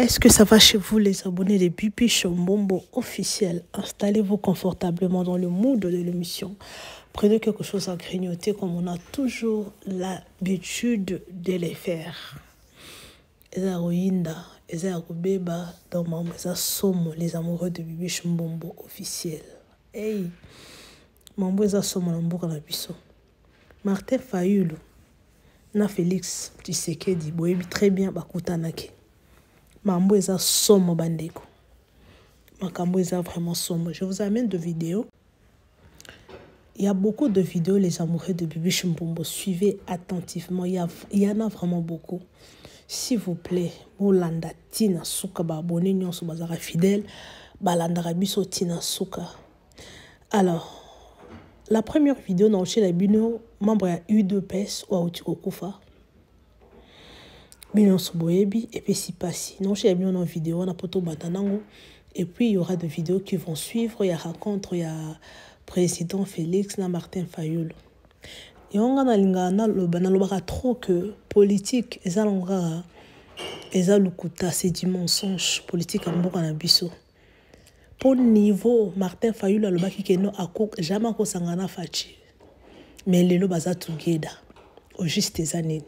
Est-ce que ça va chez vous les abonnés de Bibi Chombombo officiel? Installez-vous confortablement dans le mood de l'émission. Prenez quelque chose à grignoter comme on a toujours l'habitude de les faire. Eza Royinda, Eza Robeba, dans Mambo, Eza Somo, les amoureux de Bibi Chombombo officiel. Hey, Mambo Eza Somo Namboka na biso. Martin Fayulu, na Félix Tshisekedi, boyebi très bien bakutanaki. Mambo eza somo bandeko. Makambo eza vraiment somo. Je vous amène deux vidéos. Il y a beaucoup de vidéos, les amoureux de Bibi Chombombo. Suivez attentivement. Il y en a vraiment beaucoup. S'il vous plaît, bolanda tina suka ba abonné nyonso bazara fidèle, balanda rabiso tina suka. Alors, la première vidéo dans chez la bino, membre ya U2PS ou Autiko Kufa. Bino Soboyebi et puis si passi. Non, j'ai mis une vidéo, on a poto batanango. Et puis il y aura des vidéos qui vont suivre. Il y a rencontre, il y a président Félix, na Martin Fayulu. Et on a l'ingana le trop que politique, ezalonga, ezalukuta, c'est du mensonge politique en bokana biso. Pour niveau Martin Fayulu le baki keno ako jamais ko sangana fachi. Mais lelo baza together. Au juste des années.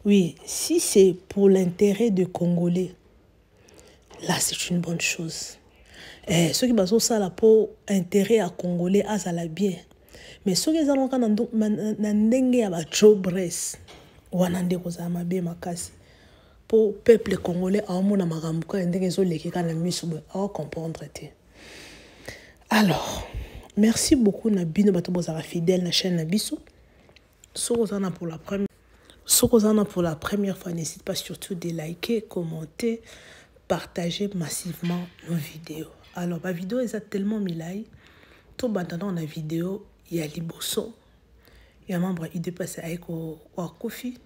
Oui, si c'est pour l'intérêt des Congolais, là c'est une bonne chose. Ceux qui basent ça là pour intérêt à Congolais, ça la bien. Mais ceux qui ont n'andenge ya ba jobres, wanande kozama bien makasi. Pour peuple congolais, à mon amarambuka ndenge zo leki kana miso à comprendre te. Alors, merci beaucoup na bino bato bozara fidèle na chaîne na biso. Sozana pour la première. Si vous en avez pour la première fois, n'hésitez pas surtout de liker, commenter, partager massivement nos vidéos. Alors, ma vidéo est tellement milai. Tout maintenant, la vidéo, il y a Liboso. Il y a un membre qui dépasse avec Kofi.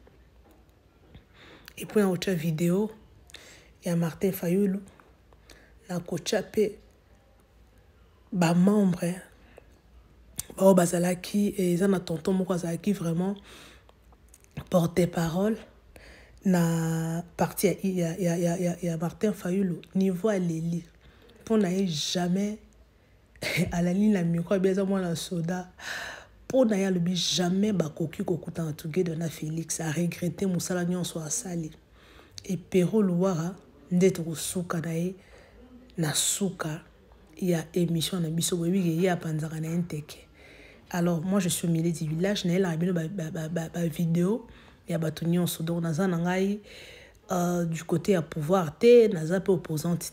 Et puis, en autre vidéo, il y a Martin Fayulu. La Kochape. Ba membre. Ba Bazalaki. Et ils en ont tonton Moukazalaki vraiment. Porte-parole na partie il y a Martin Fayulu niveau à l'élite pour n'aller jamais à la ligne la micro bien moi la soda pour n'aller le jamais bakoki kokuta en tout de na Félix a regretté musala nyonso asali et Pero Louara ndete kosuka na suka il y a émission na biso oui il y a panzaka na nteke. Alors, moi, je suis au milieu du village. Je suis une vidéo. Il y a Batonion Sodo. Du côté à pouvoir, il y a opposante.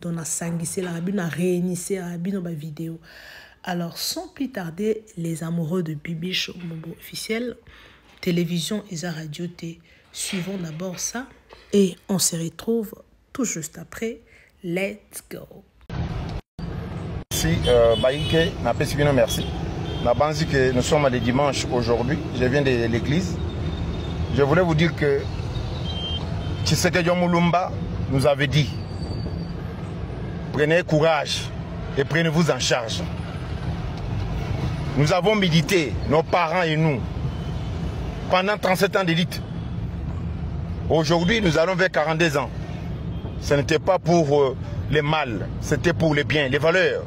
Donc, on a sanguissé la rabine, on a réinitié la rabine dans la vidéo. Alors, sans plus tarder, les amoureux de Bibi Chombombo officiel, télévision et la radio, suivons d'abord ça. Et on se retrouve tout juste après. Let's go. Merci, Baïke, merci. Je pense que nous sommes le dimanche aujourd'hui. Je viens de l'église. Je voulais vous dire que Tshisekedi Mulumba nous avait dit prenez courage et prenez-vous en charge. Nous avons médité, nos parents et nous, pendant 37 ans d'élite. Aujourd'hui, nous allons vers 42 ans. Ce n'était pas pour le mal, c'était pour le bien, les valeurs.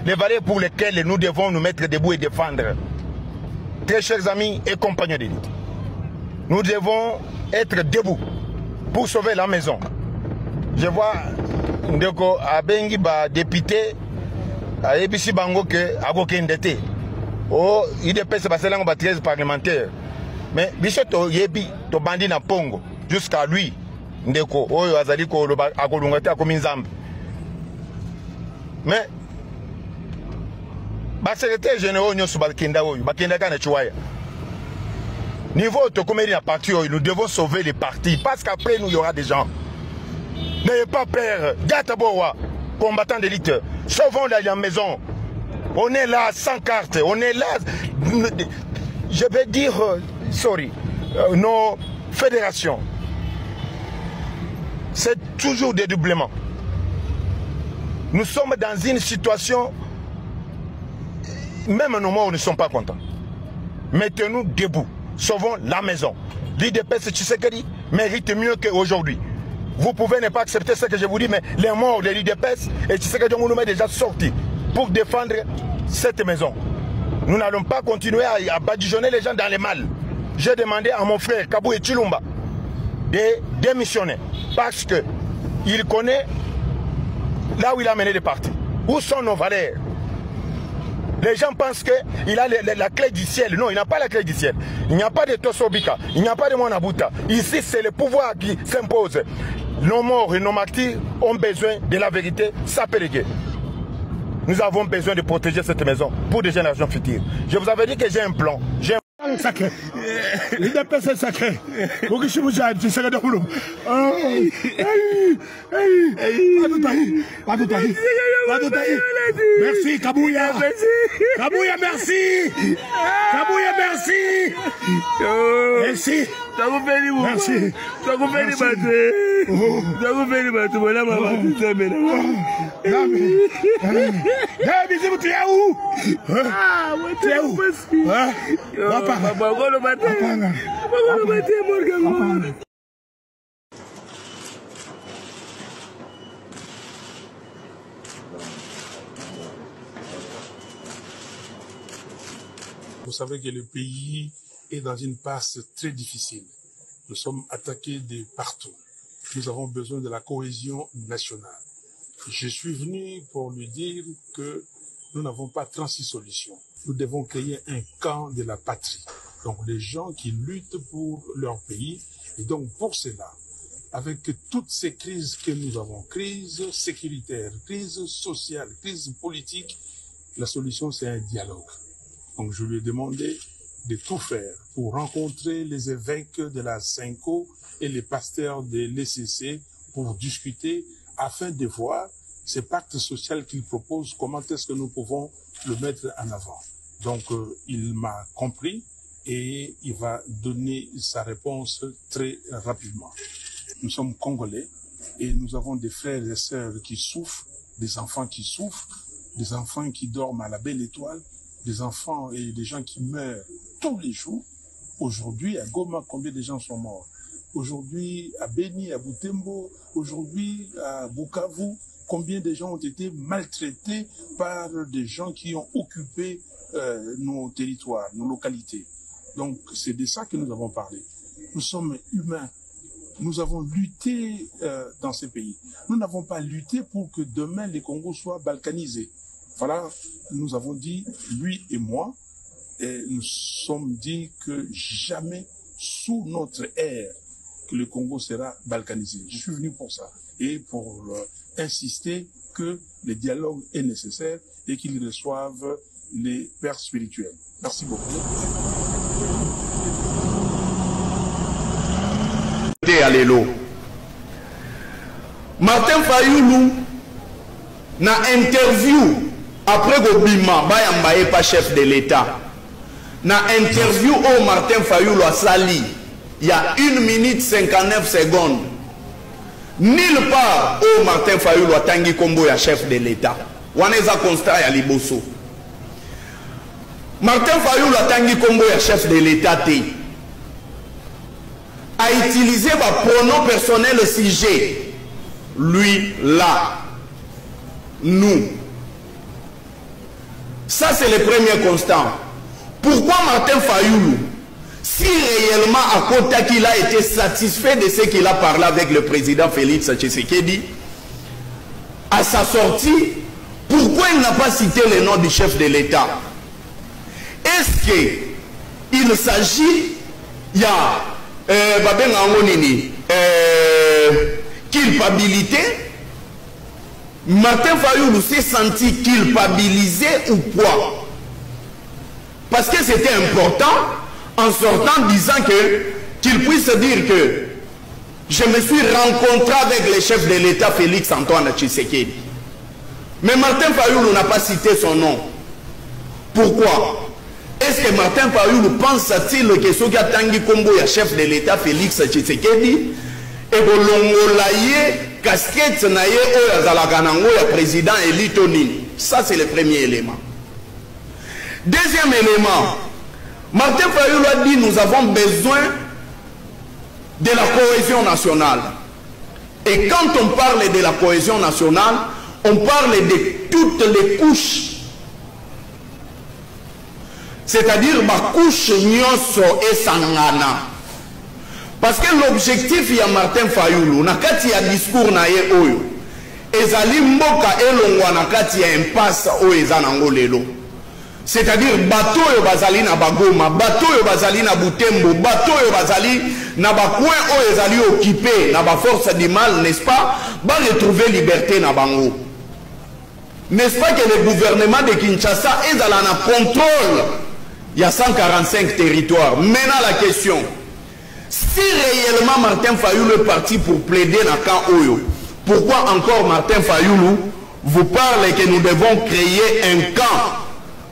Les valeurs pour lesquelles nous devons nous mettre debout et défendre. Très chers amis et compagnons d'élite, nous devons être debout pour sauver la maison. Je vois Ndeko Abengi ba député à Ebisi Bango que Agoke Ndete. Oh, il dépêche passer là 13 parlementaires. Mais Bichoto Yebi to bandi na Pongo jusqu'à lui Ndeko Oyo Azali ko Agolungate Akominzambe. Mais le secrétaire général niveau parti, nous devons sauver les partis parce qu'après nous il y aura des gens. N'ayez pas peur, Gataboa, combattant d'élite, sauvons la maison. On est là sans carte, on est là. Je vais dire, nos fédérations, c'est toujours des doublements. Nous sommes dans une situation. Même nos morts ne sont pas contents. Mettez-nous debout. Sauvons la maison. L'IDPS Tshisekedi mérite mieux qu'aujourd'hui. Vous pouvez ne pas accepter ce que je vous dis, mais les morts de l'UDPS et Tshisekedi Tshilombo est déjà sorti pour défendre cette maison. Nous n'allons pas continuer à badigeonner les gens dans les mal. J'ai demandé à mon frère Kabou et Tshilombo de démissionner parce qu'il connaît là où il a mené les partis. Où sont nos valeurs? Les gens pensent qu'il a la clé du ciel. Non, il n'a pas la clé du ciel. Il n'y a pas de Tosobika, il n'y a pas de Mwanabuta. Ici, c'est le pouvoir qui s'impose. Nos morts et nos martyrs ont besoin de la vérité. Ça peut régler. Nous avons besoin de protéger cette maison pour des générations futures. Je vous avais dit que j'ai un plan. Sacré. L'UDPS est sacré. Merci Kabouya. Kabouya, merci. Kabouya, merci. Merci. Merci. Vous savez que le pays est dans une passe très difficile. Nous sommes attaqués de partout. Nous avons besoin de la cohésion nationale. Je suis venu pour lui dire que nous n'avons pas 36 solutions. Nous devons créer un camp de la patrie. Donc les gens qui luttent pour leur pays. Et donc pour cela, avec toutes ces crises que nous avons, crise sécuritaire, crise sociale, crise politique, la solution c'est un dialogue. Donc je lui ai demandé de tout faire pour rencontrer les évêques de la Cinco et les pasteurs de l'ECC pour discuter afin de voir ce pacte social qu'il propose, comment est-ce que nous pouvons le mettre en avant. Donc il m'a compris et il va donner sa réponse très rapidement. Nous sommes Congolais et nous avons des frères et sœurs qui souffrent, des enfants qui souffrent, des enfants qui dorment à la belle étoile, des enfants et des gens qui meurent tous les jours. Aujourd'hui, à Goma, combien de gens sont morts? Aujourd'hui, à Beni, à Butembo, aujourd'hui, à Bukavu, combien de gens ont été maltraités par des gens qui ont occupé nos territoires, nos localités. Donc, c'est de ça que nous avons parlé. Nous sommes humains. Nous avons lutté dans ces pays. Nous n'avons pas lutté pour que demain, les Congos soient balkanisés. Voilà, nous avons dit, lui et moi, et nous sommes dit que jamais sous notre ère que le Congo sera balkanisé. Je suis venu pour ça et pour insister que le dialogue est nécessaire et qu'ils reçoivent les pères spirituels. Merci beaucoup. Alléluia. Martin Fayoulou na interview après Gobima Bayambaye pas chef de l'État. Na interview au Martin Fayoulou à Sali, il y a 1 minute 59 secondes. Nulle part au Martin Fayoulou a Tanguy Kombo ya chef de l'État. Waneza constat ya liboso. Martin Fayoulou a Tanguy Kombo ya chef de l'État a utilisé ma pronom personnel sujet. Lui, là. Nous. Ça, c'est le premier constat. Pourquoi Martin Fayoulou, si réellement à côté qu'il a été satisfait de ce qu'il a parlé avec le président Félix Tshisekedi, à sa sortie, pourquoi il n'a pas cité le nom du chef de l'État? Est-ce qu'il s'agit, il y a culpabilité? Martin Fayoulou s'est senti culpabilisé ou quoi? Parce que c'était important en sortant disant qu'il puisse dire que je me suis rencontré avec le chef de l'État Félix Antoine Tshisekedi. Mais Martin Fayoulou n'a pas cité son nom. Pourquoi? Est-ce que Martin Fayoulou pense-t-il que ce qui a Tanguy Kombo ya chef de l'État Félix Tshisekedi et que l'ongolaye casquette naye o ya zalaganango ya président Elitoni? Ça c'est le premier élément. Deuxième élément, Martin Fayoulou a dit nous avons besoin de la cohésion nationale. Et quand on parle de la cohésion nationale, on parle de toutes les couches. C'est-à-dire ma couche nyonso et sangana. Parce que l'objectif de Martin Fayulu, nakati ya discours na ye oyo, ezali mboka elongwa nakati ya impasse oyo ezanango lelo. C'est-à-dire bateau yo bazali na Bagoma, bateau yo bazali na Butembo, bateau yo bazali na bakouin oyo ezali occupé na ba force du mal, n'est-ce pas? Ba retrouver liberté na bango. N'est-ce pas que le gouvernement de Kinshasa est dans le contrôle? Il y a 145 territoires. Maintenant la question, si réellement Martin Fayulu est parti pour plaider dans le camp Oyo, pourquoi encore Martin Fayulu vous parle que nous devons créer un camp?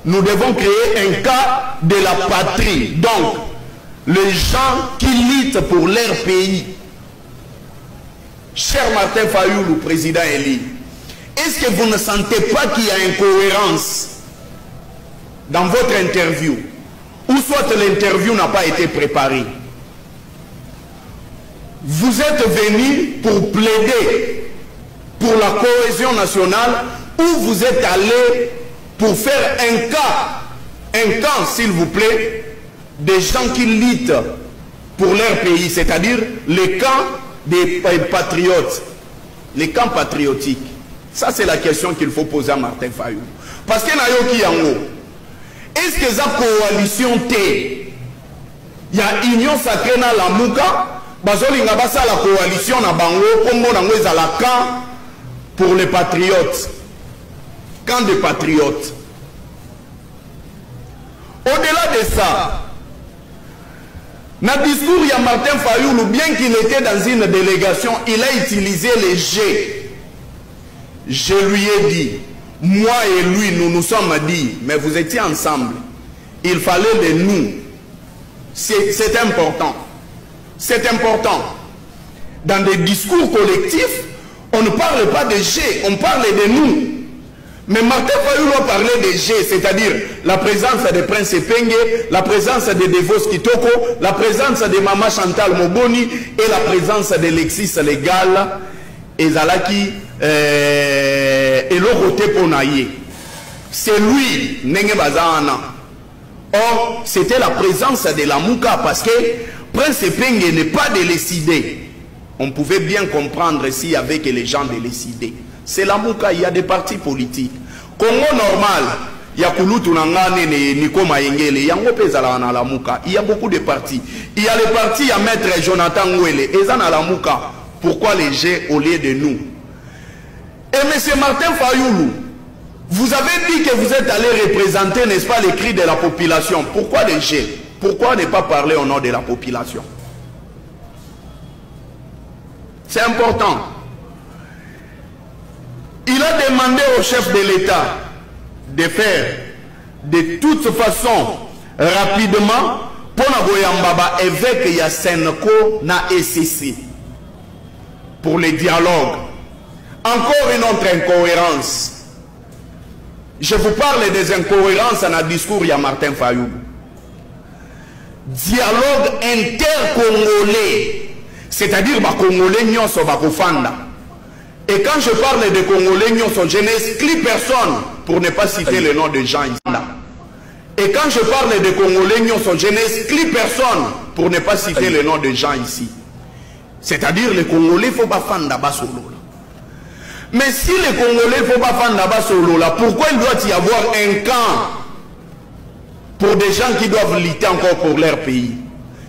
Nous devons créer un cas de la patrie. Donc, les gens qui luttent pour leur pays. Cher Martin Fayulu, président élu, est-ce que vous ne sentez pas qu'il y a incohérence dans votre interview? Ou soit l'interview n'a pas été préparée? Vous êtes venu pour plaider pour la cohésion nationale ou vous êtes allé pour faire un camp, s'il vous plaît, des gens qui luttent pour leur pays, c'est-à-dire les camps des patriotes, les camps patriotiques. Ça, c'est la question qu'il faut poser à Martin Fayulu. Parce que Nayoki Yango, est-ce que la coalition T, il y a union sacrée dans la Mouka, bazoli nga basa la coalition na bango, Congo nango ezala camp pour les patriotes. Camp des patriotes. Au-delà de ça, dans le discours, il y a Martin Fayulu, bien qu'il était dans une délégation, il a utilisé les G. Je lui ai dit, moi et lui, nous nous sommes dit, mais vous étiez ensemble. Il fallait de nous. C'est important. C'est important. Dans des discours collectifs, on ne parle pas de G, on parle de nous. Mais Martin Fayulu a parlé des G, c'est-à-dire la présence de Prince Penge, la présence de Devos Kitoko, la présence de Mama Chantal Moboni et la présence de Lexis Legal et Zalaki et l'Orote Ponaye. C'est lui, Nenge Bazana. Or, c'était la présence de la Mouka parce que Prince Penge n'est pas de décider. On pouvait bien comprendre s'il y avait que les gens de décider. C'est la Mouka, il y a des partis politiques. Congo normal, il y a Kulutu Nangane, Niko Mayengele, il y a la Mouka. Il y a beaucoup de partis. Il y a les partis à Maître Jonathan Ngwele, et ça la Mouka. Pourquoi les G au lieu de nous? Et M. Martin Fayulu, vous avez dit que vous êtes allé représenter, n'est-ce pas, les cris de la population. Pourquoi les G? Pourquoi ne pas parler au nom de la population? C'est important. Il a demandé au chef de l'État de faire de toute façon rapidement pour Nagoyambaba évêque Yasenko na SCC pour les dialogues. Encore une autre incohérence. Je vous parle des incohérences dans le discours de Martin Fayulu. Dialogue intercongolais, c'est-à-dire les Congolais n'y sont pas fanda. Et quand je parle de Congolais, je n'exclus personne pour ne pas citer le nom de Jean ici. Et quand je parle de Congolais, je n'exclus personne pour ne pas citer le nom de Jean ici. C'est-à-dire les Congolais, il ne faut pas faire d'abord solo. Mais si les Congolais ne faut pas faire d'abord solo, pourquoi il doit y avoir un camp pour des gens qui doivent lutter encore pour leur pays?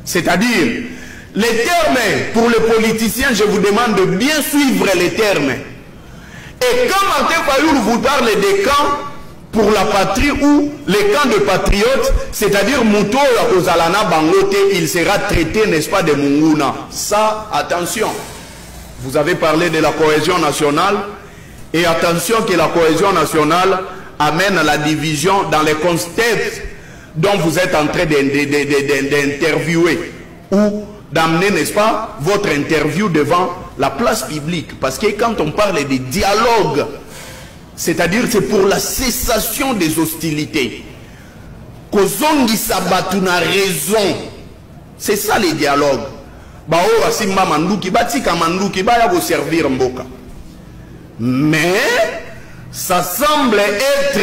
C'est-à-dire, les termes, pour les politiciens, je vous demande de bien suivre les termes. Et quand Martin Fayulu vous parle des camps pour la patrie ou les camps de patriotes, c'est-à-dire Mouto Ozalana Bangote, il sera traité, n'est-ce pas, de Munguna. Ça, attention. Vous avez parlé de la cohésion nationale, et attention que la cohésion nationale amène à la division dans les contextes dont vous êtes en train d'interviewer ou d'amener, n'est-ce pas, votre interview devant la place publique. Parce que quand on parle de dialogue, c'est-à-dire c'est pour la cessation des hostilités. Kozongi Sabatuna raison. C'est ça les dialogues. bao basimba manduki batika manduki baya ko servir mboka. Mais ça semble être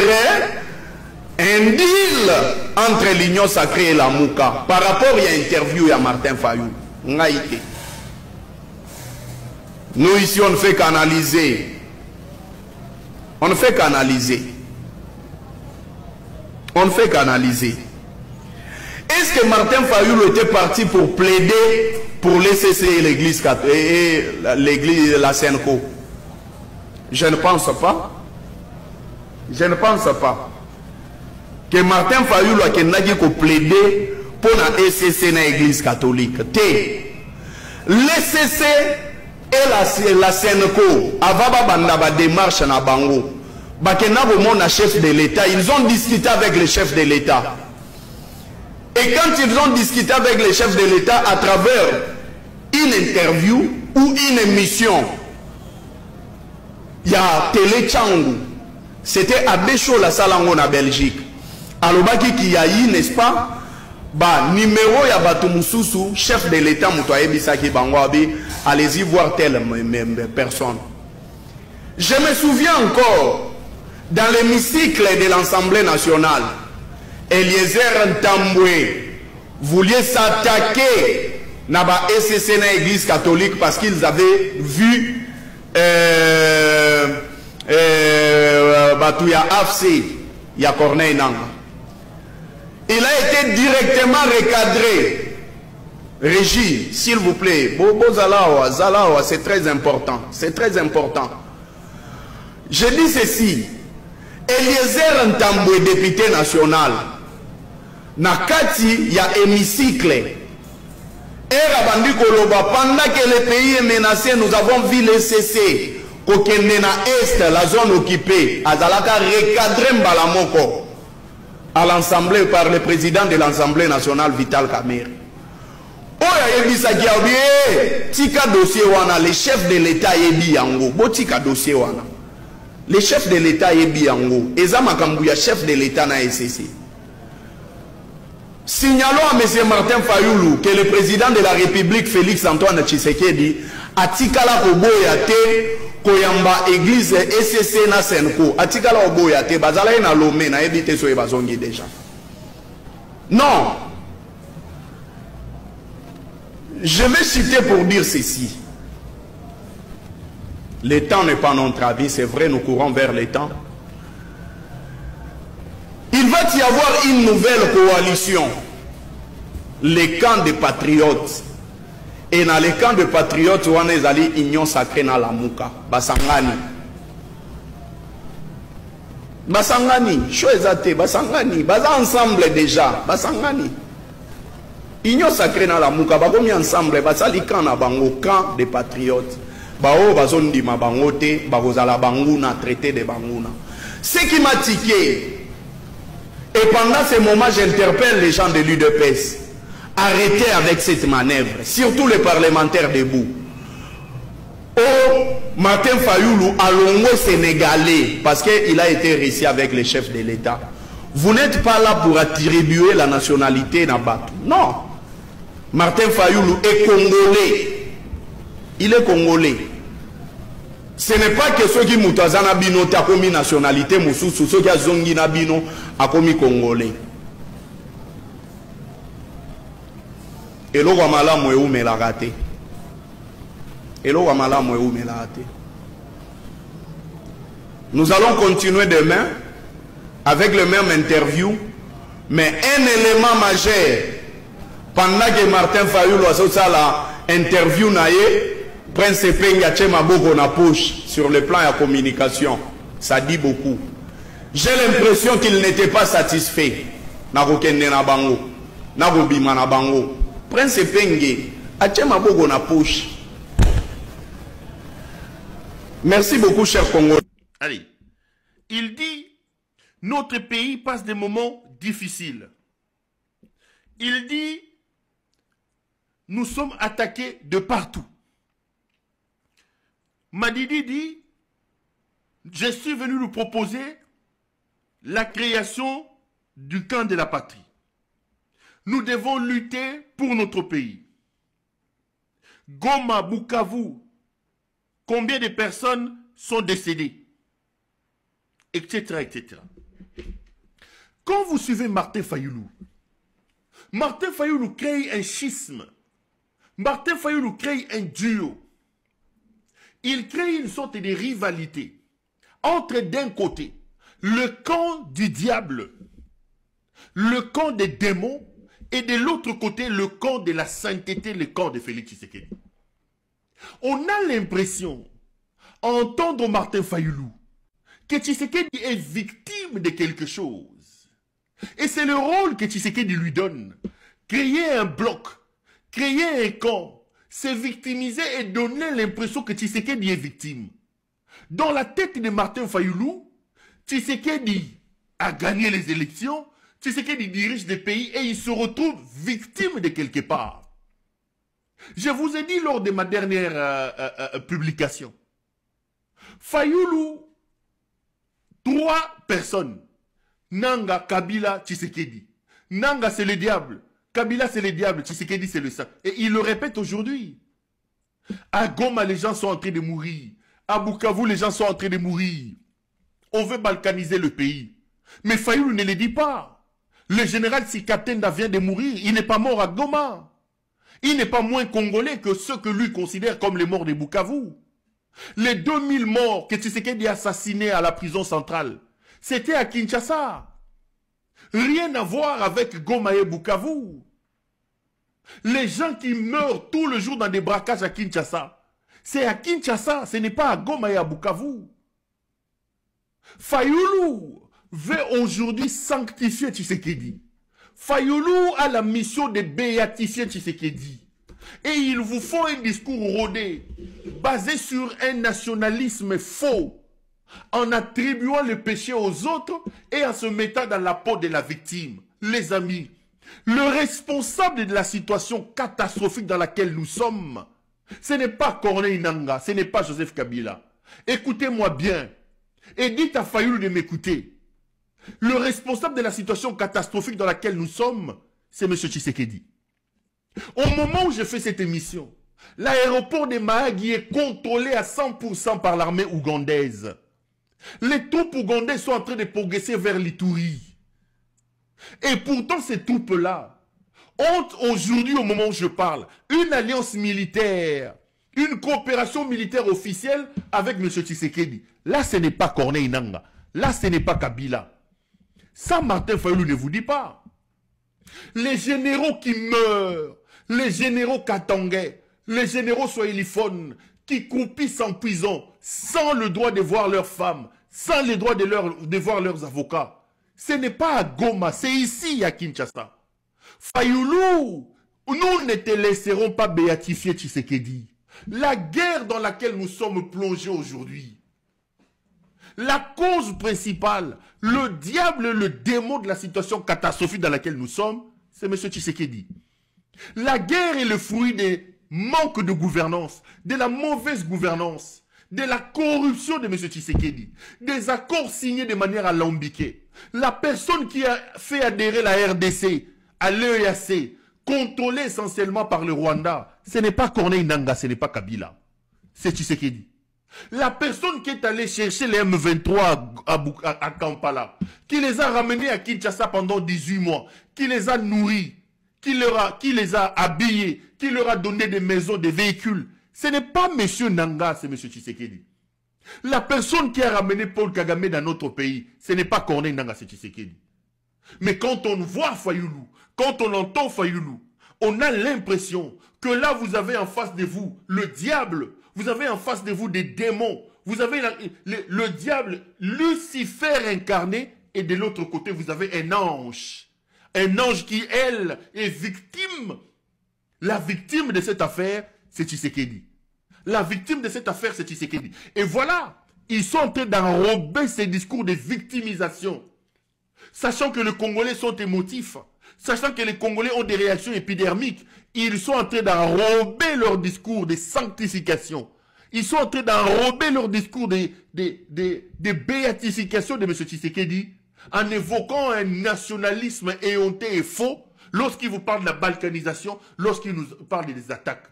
un deal entre l'Union Sacrée et la Mouka par rapport à l'interview de Martin Fayulu. Nous ici on ne fait qu'analyser. On ne fait qu'analyser. On ne fait qu'analyser. Est-ce que Martin Fayulu était parti pour plaider pour l'ECC et l'église et l'église, la Senko? Je ne pense pas. Je ne pense pas que Martin Fayulu a plaidé pour la ECC et l'église catholique. L'ECC et la Senko, avant la démarche na bango, le chef de l'État, ils ont discuté avec le chef de l'État. Et quand ils ont discuté avec le chef de l'État à travers une interview ou une émission, il y a Télé Tchangou, c'était à Bécho la Salango en Belgique. Alors qui y a eu, n'est-ce pas, bah numéro ya Batou Moussoussou, chef de l'État Moutouaye Bissaki Bangwabi, allez-y voir telle personne. Je me souviens encore, dans l'hémicycle de l'Assemblée nationale, Eliezer Ntambwe voulait s'attaquer à la SCC na l'église catholique parce qu'ils avaient vu Batouya AFC, ya Corneille Nanga. Il a été directement recadré. Régie, s'il vous plaît, Bobo Zalawa, Zalawa, c'est très important. C'est très important. Je dis ceci. Eliezer Ntambwe, député national, Nakati, il y a hémicycle. Et Rabandi Koloba, pendant que le pays est menacé, nous avons vu le CC. Kokendena Est, la zone occupée, Azalaka recadré Mbalamoko à l'Assemblée par le président de l'Assemblée nationale, Vital Kamerhe. Oya yebisa kiaobie, tika dossier wana, le chef de l'État yebi yango, bo tika dossier wana. Le chef de l'État yebi yango, eza makambuya chef de l'État na SCC. Signalons à M. Martin Fayulu que le président de la République, Félix Antoine Tshisekedi, a tikala koboya te koyamba église SCC na Senko, a tikala koboya te bazala na lomé na ebite so ebazongi déjà. Non. Je vais citer pour dire ceci. Le temps n'est pas notre avis, c'est vrai, nous courons vers le temps. Il va y avoir une nouvelle coalition, les camps des patriotes. Et dans les camps des patriotes, on est allé Union Sacrée dans la Mouka, Basangani. Basangani, Chouezate, Basangani, Basa ensemble déjà, Basangani. Union Sacrée dans la Mouka, Bagomi ensemble, Basali camp na bango, camp des patriotes. Bao Bazondi ma bangote, Bagozala Bangouna, traité de Bangouna. Ce qui m'a tiqué. Et pendant ce moment, j'interpelle les gens de l'UDPS. Arrêtez avec cette manœuvre, surtout les parlementaires debout. Oh, Martin Fayulu a longo sénégalais, parce qu'il a été réussi avec les chefs de l'État. Vous n'êtes pas là pour attribuer la nationalité dans Batou. Non. Martin Fayulu est congolais. Il est congolais. Ce n'est pas que ceux qui moutazana bino ta commis nationalité moussousou, ceux qui a zongi na bino a commis congolais. Et l'eau wamala moué me l'a raté. Et l'eau wamala moué me l'a raté. Nous allons continuer demain avec le même interview, mais un élément majeur pendant que Martin Fayulu a fait la interview naïe. Prince Penga Tchema Bogo na poche sur le plan de la communication. Ça dit beaucoup. J'ai l'impression qu'il n'était pas satisfait. Narokende na bango. Narobima na bango. Prince Penga Tchema Bogo na poche. Merci beaucoup, cher Congolais. Allez. Il dit, notre pays passe des moments difficiles. Il dit, nous sommes attaqués de partout. Madidi dit, je suis venu nous proposer la création du camp de la patrie. Nous devons lutter pour notre pays. Goma, Bukavu, combien de personnes sont décédées, etc., etc. Quand vous suivez Martin Fayulu crée un schisme. Martin Fayulu crée un duo. Il crée une sorte de rivalité entre, d'un côté, le camp du diable, le camp des démons, et de l'autre côté, le camp de la sainteté, le camp de Félix Tshisekedi. On a l'impression, à entendre Martin Fayulu, que Tshisekedi est victime de quelque chose. Et c'est le rôle que Tshisekedi lui donne. Créer un bloc, créer un camp, se victimiser et donner l'impression que Tshisekedi est victime. Dans la tête de Martin Fayulu, Tshisekedi a gagné les élections, Tshisekedi dirige des pays et il se retrouve victime de quelque part. Je vous ai dit lors de ma dernière publication, Fayulu, 3 personnes, Nanga, Kabila, Tshisekedi. Nanga c'est le diable, Kabila c'est le diable, Tshisekedi c'est le saint. Et il le répète aujourd'hui. À Goma les gens sont en train de mourir, à Bukavu les gens sont en train de mourir. On veut balkaniser le pays. Mais Fayulu ne le dit pas. Le général Sikatenda vient de mourir, il n'est pas mort à Goma. Il n'est pas moins congolais que ceux que lui considère comme les morts de Bukavu. Les 2000 morts que Tshisekedi a assassinés à la prison centrale, c'était à Kinshasa. Rien à voir avec Goma et Bukavu. Les gens qui meurent tout le jour dans des braquages à Kinshasa, c'est à Kinshasa, ce n'est pas à Goma et à Bukavu. Fayulu veut aujourd'hui sanctifier Tshisekedi. Fayulu a la mission de béatifier Tshisekedi. Et ils vous font un discours rodé, basé sur un nationalisme faux, en attribuant le péché aux autres et en se mettant dans la peau de la victime. Les amis, le responsable de la situation catastrophique dans laquelle nous sommes, ce n'est pas Corneille Nangaa, ce n'est pas Joseph Kabila. Écoutez-moi bien et dites à Fayulu de m'écouter. Le responsable de la situation catastrophique dans laquelle nous sommes, c'est M. Tshisekedi. Au moment où je fais cette émission, l'aéroport de Mahagi est contrôlé à 100% par l'armée ougandaise. Les troupes ougandaises sont en train de progresser vers l'Ituri. Et pourtant, ces troupes-là ont aujourd'hui, au moment où je parle, une alliance militaire, une coopération militaire officielle avec M. Tshisekedi. Là, ce n'est pas Corneille Nangaa. Là, ce n'est pas Kabila. Ça, Martin Fayulu ne vous dit pas. Les généraux qui meurent, les généraux katangais, les généraux swahiliphones, qui croupissent en prison, sans le droit de voir leurs femmes, sans le droit de voir leurs avocats. Ce n'est pas à Goma, c'est ici à Kinshasa. Fayulu, nous ne te laisserons pas béatifier Tshisekedi. La guerre dans laquelle nous sommes plongés aujourd'hui, la cause principale, le diable, le démon de la situation catastrophique dans laquelle nous sommes, c'est M. Tshisekedi. La guerre est le fruit des manques de gouvernance, de la mauvaise gouvernance, de la corruption de M. Tshisekedi, des accords signés de manière alambiquée. La personne qui a fait adhérer la RDC à l'EAC, contrôlée essentiellement par le Rwanda, ce n'est pas Corneille Nangaa, ce n'est pas Kabila, c'est Tshisekedi. La personne qui est allée chercher les M23 à Kampala, qui les a ramenés à Kinshasa pendant 18 mois, qui les a nourris, qui les a habillés, qui leur a donné des maisons, des véhicules, ce n'est pas M. Nangaa, c'est M. Tshisekedi. La personne qui a ramené Paul Kagame dans notre pays, ce n'est pas Corneille Nangaa, c'est Tshisekedi. Mais quand on voit Fayulu, quand on entend Fayulu, on a l'impression que là vous avez en face de vous le diable, vous avez en face de vous des démons, vous avez le diable, Lucifer incarné, et de l'autre côté vous avez un ange. Un ange qui, elle, est victime. La victime de cette affaire, c'est Tshisekedi. La victime de cette affaire, c'est Tshisekedi. Et voilà, ils sont en train d'enrober ces discours de victimisation. Sachant que les Congolais sont émotifs, sachant que les Congolais ont des réactions épidermiques, ils sont en train d'enrober leur discours de sanctification. Ils sont en train d'enrober leur discours de béatification de M. Tshisekedi en évoquant un nationalisme éhonté et faux lorsqu'il vous parle de la balkanisation, lorsqu'il nous parle des attaques.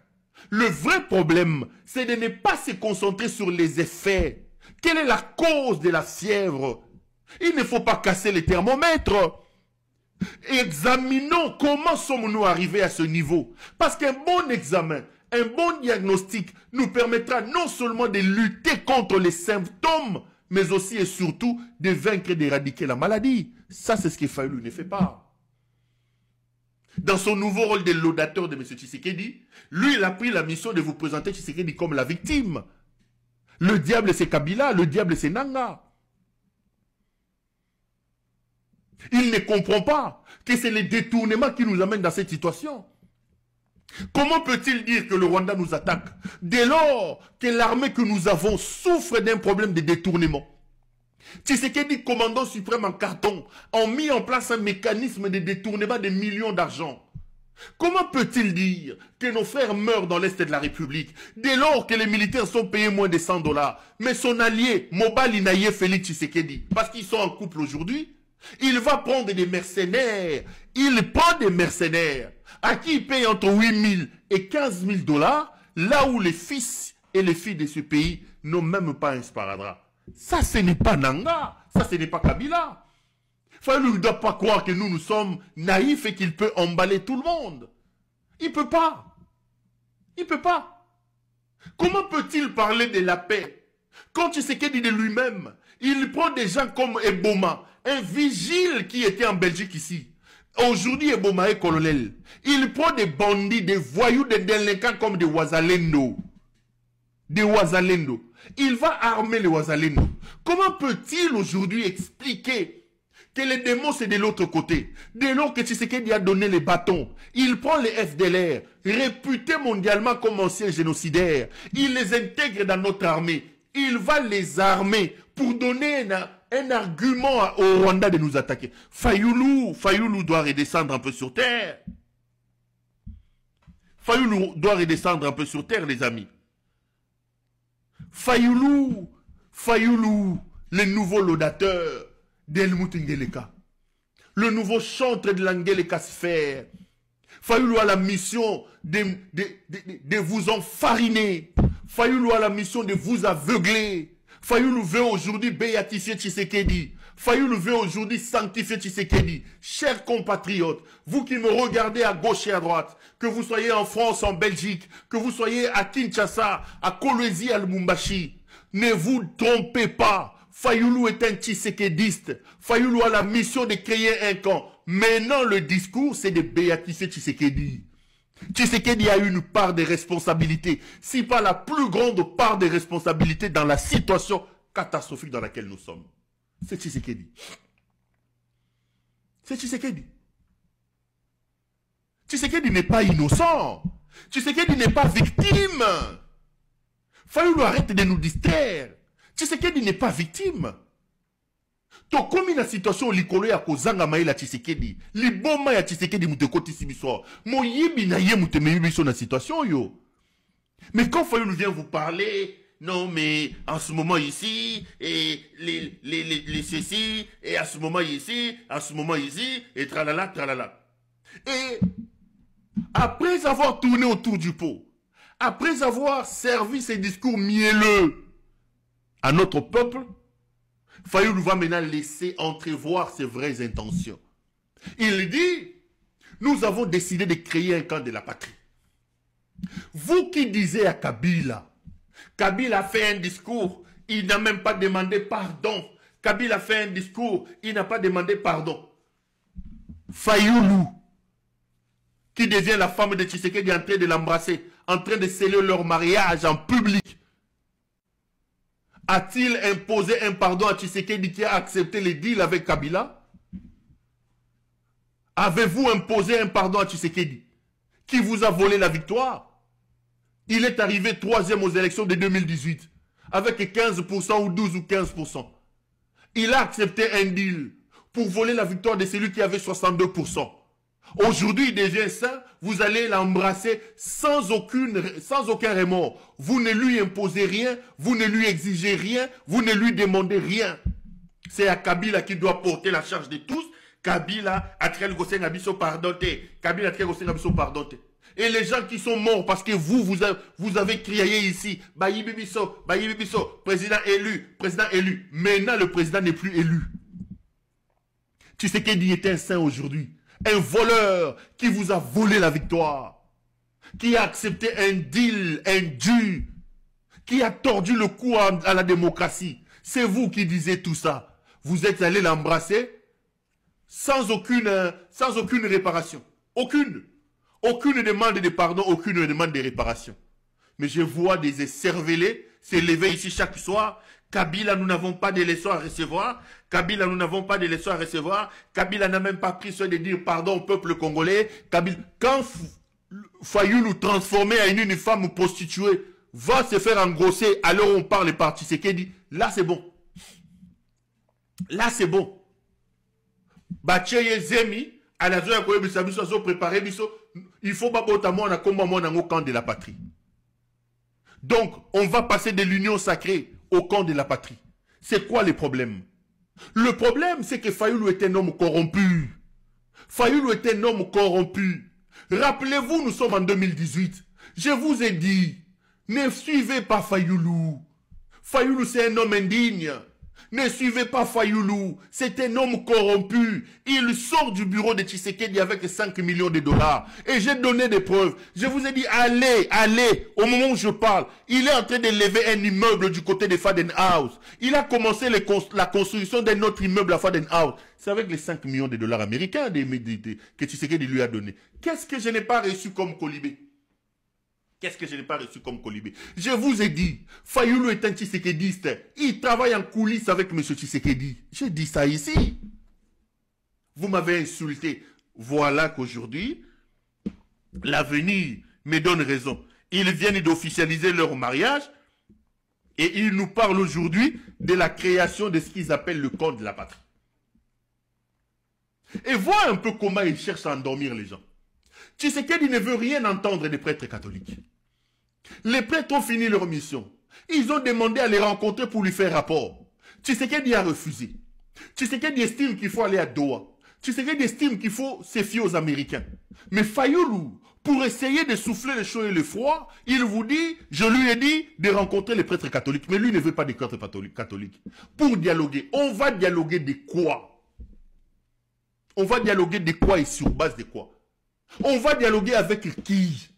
Le vrai problème, c'est de ne pas se concentrer sur les effets. Quelle est la cause de la fièvre? Il ne faut pas casser les thermomètres. Examinons comment sommes-nous arrivés à ce niveau. Parce qu'un bon examen, un bon diagnostic nous permettra non seulement de lutter contre les symptômes, mais aussi et surtout de vaincre et d'éradiquer la maladie. Ça, c'est ce que Fayulu ne fait pas. Dans son nouveau rôle de laudateur de M. Tshisekedi, lui, il a pris la mission de vous présenter Tshisekedi comme la victime. Le diable, c'est Kabila, le diable, c'est Nanga. Il ne comprend pas que c'est les détournements qui nous amènent dans cette situation. Comment peut-il dire que le Rwanda nous attaque dès lors que l'armée que nous avons souffre d'un problème de détournement? Tshisekedi, commandant suprême en carton, a mis en place un mécanisme de détournement de millions d'argent. Comment peut-il dire que nos frères meurent dans l'Est de la République dès lors que les militaires sont payés moins de 100 $, mais son allié, Mobali Naye Félix Tshisekedi, parce qu'ils sont en couple aujourd'hui, il va prendre des mercenaires. Il prend des mercenaires à qui il paye entre 8 000 et 15 000 $, là où les fils et les filles de ce pays n'ont même pas un sparadrap. Ça, ce n'est pas Nanga. Ça, ce n'est pas Kabila. Fayulu ne doit pas croire que nous sommes naïfs et qu'il peut emballer tout le monde. Il ne peut pas. Il ne peut pas. Comment peut-il parler de la paix quand Tshisekedi de lui-même, il prend des gens comme Eboma, un vigile qui était en Belgique ici. Aujourd'hui, Eboma est colonel. Il prend des bandits, des voyous, des délinquants comme des Ouazalendo. Des Ouazalendo. Il va armer les Ouazalendo. Comment peut-il aujourd'hui expliquer que les démons c'est de l'autre côté? Dès lors que Tshisekedi a donné les bâtons, il prend les FDLR, réputés mondialement comme anciens génocidaires. Il les intègre dans notre armée. Il va les armer pour donner un argument au Rwanda de nous attaquer. Fayulu doit redescendre un peu sur terre. Fayulu doit redescendre un peu sur terre, les amis. Fayulu, le nouveau laudateur d'Helmut Ngeleka, le nouveau chantre de l'Angeleka Sphère. Fayulu a la mission de vous enfariner. Fayulu a la mission de vous aveugler. Fayulu veut aujourd'hui béatifier Tshisekedi. Fayulu veut aujourd'hui sanctifier Tshisekedi. Chers compatriotes, vous qui me regardez à gauche et à droite, que vous soyez en France, en Belgique, que vous soyez à Kinshasa, à Kolwezi, à Lubumbashi, ne vous trompez pas. Fayulu est un Tshisekediste. Fayulu a la mission de créer un camp. Maintenant, le discours, c'est de béatifier Tshisekedi. Tshisekedi a une part de responsabilité, si pas la plus grande part de responsabilité dans la situation catastrophique dans laquelle nous sommes. C'est Tshisekedi. C'est Tshisekedi. Tshisekedi n'est pas innocent. Tshisekedi n'est pas victime. Fayulu arrête de nous distraire. Tshisekedi n'est pas victime. Tokomi na situation likolo ya kozanga maila Tshisekedi. Liboma ya Tshisekedi mutekotisi biso. Moyibi na ye mutememi biso na situation yo. Mais quand Fayulu vient vous parler, non mais en ce moment ici, et les ceci, et à ce moment ici, et tralala, tralala. Et après avoir tourné autour du pot, après avoir servi ses discours mielleux à notre peuple, Fayulu va maintenant laisser entrevoir ses vraies intentions. Il dit, nous avons décidé de créer un camp de la patrie. Vous qui disiez à Kabila, Kabila a fait un discours, il n'a même pas demandé pardon. Kabila a fait un discours, il n'a pas demandé pardon. Fayulu, qui devient la femme de Tshisekedi en train de l'embrasser, en train de sceller leur mariage en public, a-t-il imposé un pardon à Tshisekedi qui a accepté les deals avec Kabila? Avez-vous imposé un pardon à Tshisekedi qui vous a volé la victoire? Il est arrivé 3e aux élections de 2018 avec 15% ou 12 ou 15%. Il a accepté un deal pour voler la victoire de celui qui avait 62%. Aujourd'hui, il devient saint, vous allez l'embrasser sans aucun remords. Vous ne lui imposez rien, vous ne lui exigez rien, vous ne lui demandez rien. C'est à Kabila qui doit porter la charge de tous. Kabila a très le gossé Nabiso pardonné. Kabila a très le gossé Nabiso pardonné. Et les gens qui sont morts parce que vous avez crié ici, Bayi Bibiso, président élu. Maintenant, le président n'est plus élu. Tu sais qu'il était un saint aujourd'hui. Un voleur qui vous a volé la victoire. Qui a accepté un deal, un dû. Qui a tordu le cou à la démocratie. C'est vous qui disiez tout ça. Vous êtes allé l'embrasser sans aucune réparation. Aucune demande de pardon, aucune demande de réparation. Mais je vois des écervelés s'élever ici chaque soir. Kabila, nous n'avons pas de leçons à recevoir. Kabila, nous n'avons pas de leçons à recevoir. Kabila n'a même pas pris soin de dire pardon au peuple congolais. Kabila, quand Fayoulou transformé en une femme prostituée va se faire engrosser alors on parle par Tshisekedi, là c'est bon. Là c'est bon. Bacheye Zemi, à la zone de préparer, il faut pas botamment au camp de la patrie. Donc, on va passer de l'union sacrée au camp de la patrie. C'est quoi le problème? Le problème, c'est que Fayoulou est un homme corrompu. Fayoulou est un homme corrompu. Rappelez-vous, nous sommes en 2018. Je vous ai dit, ne suivez pas Fayoulou. Fayoulou, c'est un homme indigne. Ne suivez pas Fayoulou. C'est un homme corrompu. Il sort du bureau de Tshisekedi avec 5 millions de dollars. Et j'ai donné des preuves. Je vous ai dit, allez. Au moment où je parle, il est en train de lever un immeuble du côté de Faden House. Il a commencé la construction d'un autre immeuble à Faden House. C'est avec les 5 millions de dollars américains que Tshisekedi lui a donné. Qu'est-ce que je n'ai pas reçu comme colibé? Qu'est-ce que je n'ai pas reçu comme colibé? Je vous ai dit, Fayoulou est un Tshisekediste. Il travaille en coulisses avec M. Tshisekedi. J'ai dit ça ici. Vous m'avez insulté. Voilà qu'aujourd'hui, l'avenir me donne raison. Ils viennent d'officialiser leur mariage et ils nous parlent aujourd'hui de la création de ce qu'ils appellent le camp de la patrie. Et vois un peu comment ils cherchent à endormir les gens. Tshisekedi ne veut rien entendre des prêtres catholiques. Les prêtres ont fini leur mission. Ils ont demandé à les rencontrer pour lui faire rapport. Tshisekedi a refusé. Tshisekedi estime qu'il faut aller à Doha. Tshisekedi estime qu'il faut se fier aux Américains. Mais Fayoulou, pour essayer de souffler le chaud et le froid, il vous dit, je lui ai dit de rencontrer les prêtres catholiques. Mais lui ne veut pas des prêtres catholiques. Pour dialoguer, on va dialoguer de quoi? On va dialoguer de quoi et sur base de quoi? On va dialoguer avec qui?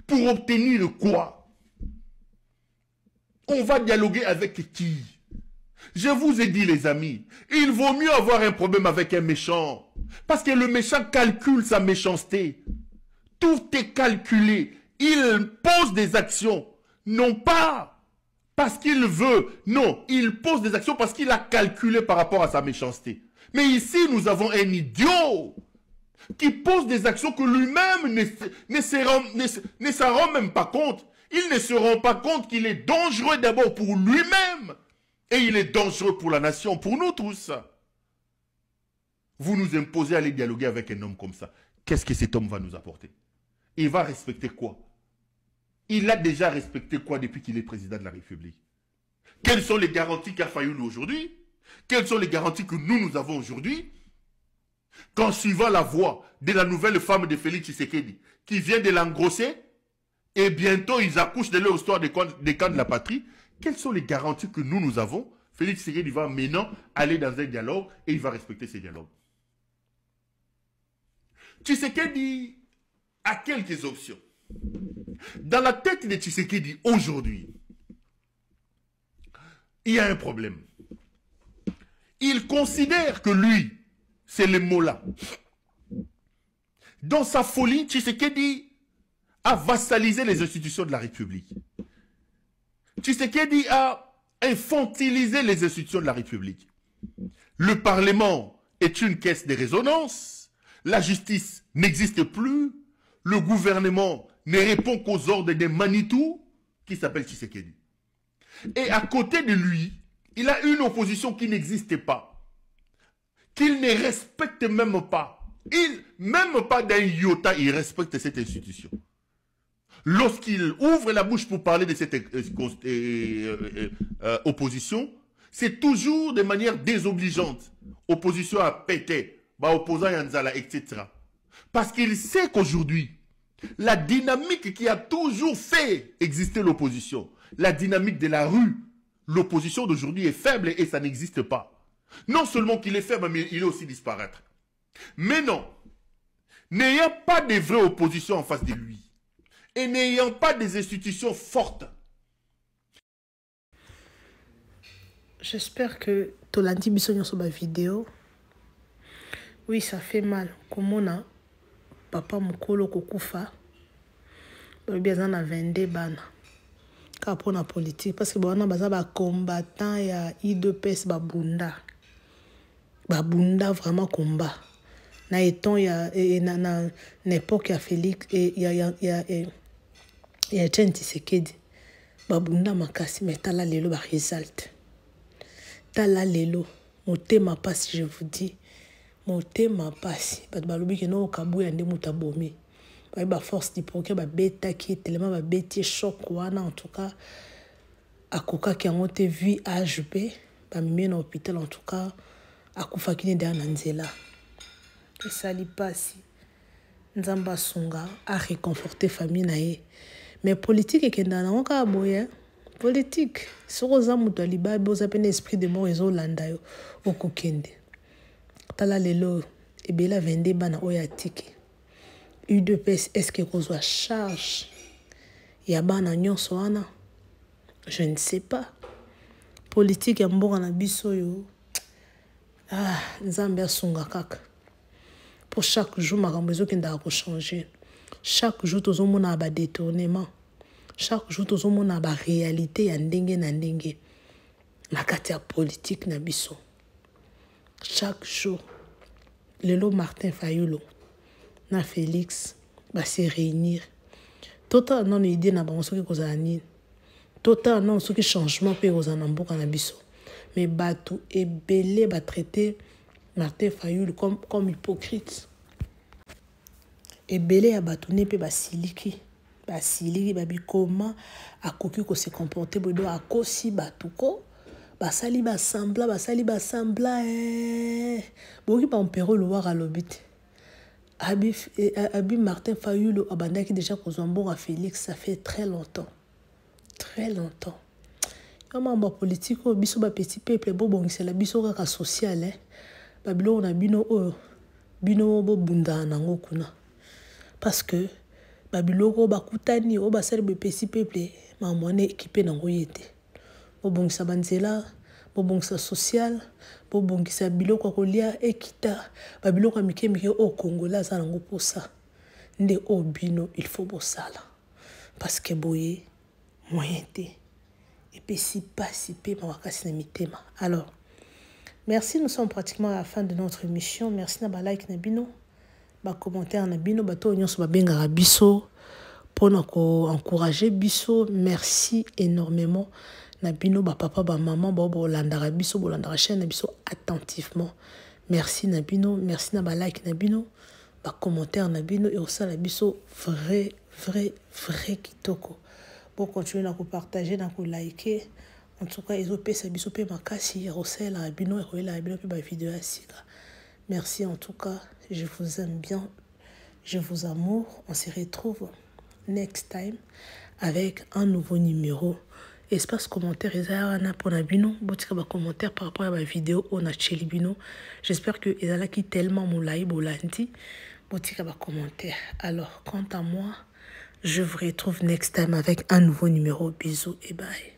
Pour obtenir quoi? On va dialoguer avec qui? Je vous ai dit les amis, il vaut mieux avoir un problème avec un méchant. Parce que le méchant calcule sa méchanceté. Tout est calculé. Il pose des actions. Non pas parce qu'il veut. Non, il pose des actions parce qu'il a calculé par rapport à sa méchanceté. Mais ici, nous avons un idiot qui pose des actions que lui-même ne s'en rend même pas compte. Il ne se rend pas compte qu'il est dangereux d'abord pour lui-même. Et il est dangereux pour la nation, pour nous tous. Vous nous imposez d'aller dialoguer avec un homme comme ça. Qu'est-ce que cet homme va nous apporter? Il va respecter quoi? Il a déjà respecté quoi depuis qu'il est président de la République? Quelles sont les garanties qu'a Fayoulou aujourd'hui? Quelles sont les garanties que nous avons aujourd'hui? Qu'en suivant la voie de la nouvelle femme de Félix Tshisekedi, qui vient de l'engrosser, et bientôt ils accouchent de leur histoire des camps de la patrie, quelles sont les garanties que nous avons? Félix Tshisekedi va maintenant aller dans un dialogue et il va respecter ces dialogues. Tshisekedi a quelques options. Dans la tête de Tshisekedi aujourd'hui, il y a un problème. Il considère que lui, c'est le Mola. Dans sa folie, Tshisekedi a vassalisé les institutions de la République. Tshisekedi a infantilisé les institutions de la République. Le Parlement est une caisse de résonance. La justice n'existe plus. Le gouvernement ne répond qu'aux ordres des Manitou, qui s'appelle Tshisekedi. Et à côté de lui, il a une opposition qui n'existe pas, qu'il ne respecte même pas. Même pas d'un iota, il respecte cette institution. Lorsqu'il ouvre la bouche pour parler de cette opposition, c'est toujours de manière désobligeante. Opposition à péter, opposant à Nzala, etc. Parce qu'il sait qu'aujourd'hui, La dynamique qui a toujours fait exister l'opposition. La dynamique de la rue. L'opposition d'aujourd'hui est faible et ça n'existe pas. Non seulement qu'il est faible, mais il est aussi disparaître. Mais non. N'ayant pas de vraie opposition en face de lui. Et n'ayant pas des institutions fortes. J'espère que Tolandi Bissognon sur ma vidéo. Oui, ça fait mal. Comme on a papa Mokolo Kokufa. Bien a 22 bana. Car pour la politique. Parce que bon, on a combattant il y a I2PS babunda. Babunda vraiment combat. Na étant il y a na époque il y a Félix et il y a Etienne Tshisekedi. Babunda makasi mais tala lelo ba result. Tala lelo motema passe je vous dis. Motema passe. Bat balobi ke no kabu ya ndemu tabomi. Ba force du progrès ba beta qui tellement ba beti choc wana en tout cas akoka ki ango te vu HB ba mimi na hôpital en tout cas akufa kini da na nzela. Et ça li passe. Nzamba sunga a réconforter famille na ye. Mais politique et kenda na ka boye. Politique soko za mutu aliba boza pena esprit de mort ezo landa yo okokende. Tala lelo ebela 22 bana oya tiki. U2PS est-ce que qu'on soit charge yabana nyonso wana? Je ne sais pas. Politique ya mboka na biso yo. Ah, nzambe asunga kaka. Pour chaque jour makambo ezokenda ko changer. Chaque jour tozomona ba détournement. Chaque jour tozomona ba réalité ya ndenge na ndenge. Na kati ya politique na biso. Chaque jour lelo Martin Fayulu na Félix va se réunir. Total non idée na bango soki kozala nini. Total non soki changement pe kozala na mboka na biso. Mais bato ebele ba traiter Martin Fayulu comme hypocrite. Ebele ya bato ne pe basiliki. Basiliki babi comment akoki ko se comporter bodo akosi batuko. Basali basambla boki pa mpero lo wara lobite. Abi Martin Fayulu abandaki déjà kozombo à Félix, ça fait très longtemps. Très longtemps. Comment ba politique biso ba petit peuple bo bongisela biso kaka social babilo na bino bo bunda nango kuna. Parce que babilo ko bakutani o basali be petit peuple mamone équipé nango yete. Bo bongisa banzela bobongisa social bobongisa biloko kolia ekita babiloko mikemike o Congola za nango posa nde o bino il faut bosala parce que boye moyen te et puis si pas si pe mawakasi na mitema. Alors merci, nous sommes pratiquement à la fin de notre émission. Merci na ba like na bino ba commentaire na bino bato nyonso ba benga biso pona ko encourager biso. Merci énormément na bino ba papa ba maman ba bolandara biso bolandara chaîne na biso attentivement. Merci na bino, merci na ba like na bino ba commentaire na bino et aussi la biso vrai kitoko. Bon continuer na ko partager na ko liker. En tout cas ils ont pesa biso pe makasi rosela la bino et la bino pe ba vidéo asika. Merci en tout cas, je vous aime bien. Je vous amour. On se retrouve next time avec un nouveau numéro. Espace commentaire ezana pour na bino botika ba commentaire par rapport à ma vidéo on a cheli bino. J'espère que ezala qui tellement moulai bolandi botika ba commentaire. Alors quant à moi, je vous retrouve next time avec un nouveau numéro. Bisous et bye.